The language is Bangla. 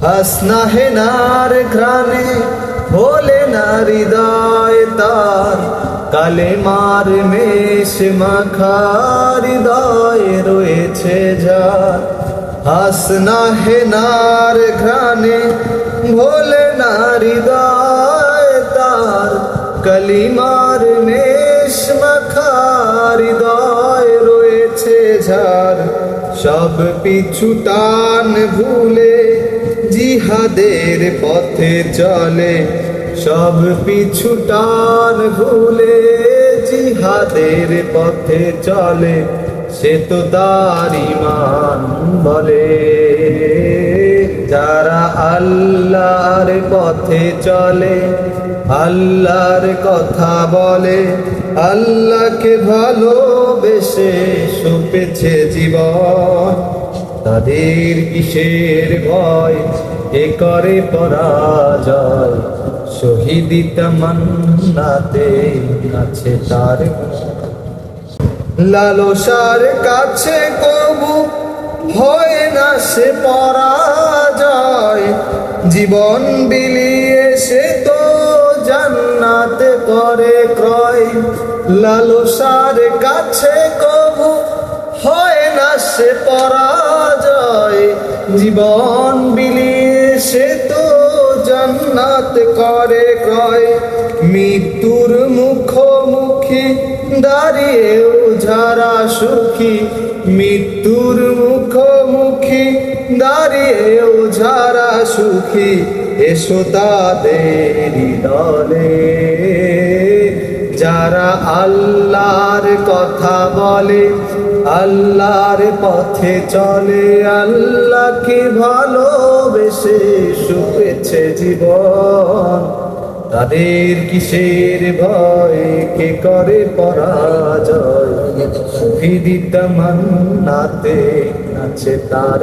হাসনা হেনার ঘ্রাণে ভোলে না হৃদয় তার, কালেমার মেষ মাখা হৃদয় রয়েছে যার। হাসনা হেনার ঘ্রাণে ভোলে না হৃদয় তার, কালিমার মেষ মাখা হৃদয় রয়েছে যার। সব পিছু টান ভুলে জিহাদের পথে চলে, সব পিছু টান ভুলে জিহাদের পথে চলে, সে তো তার ঈমান বলে। যারা আল্লাহর পথে চলে, আল্লাহর কথা বলে, আল্লাহকে ভালোবেসে সঁপেছে জীবন, তাদের কিসের ভয়, কে করে পরাজয়। শহীদি তামান্নাতে আছে তার লালসার কাছে কবু হয় না সে পরাজয়। জীবন বিলিয়ে সে তো জান্নাতে করে ক্রয়। লালসার কাছে কবু হয় না সে পরাজয়। জীবন বিলিয়ে সে তো জান্নাত করে ক্রয়। মৃত্যুর মুখোমুখি দাঁড়িয়েও যারা সুখী, মৃত্যুর মুখোমুখি দাঁড়িয়েও যারা সুখী, এসো তাদের দলে। যারা আল্লাহর কথা বলে, আল্লাহর পথে চলে, আল্লাহকে ভালোবেসে সঁপেছে জীবন, তাদের কিসের ভয়, কে করে পরাজয়। শহীদি তামান্নাতে আছে তার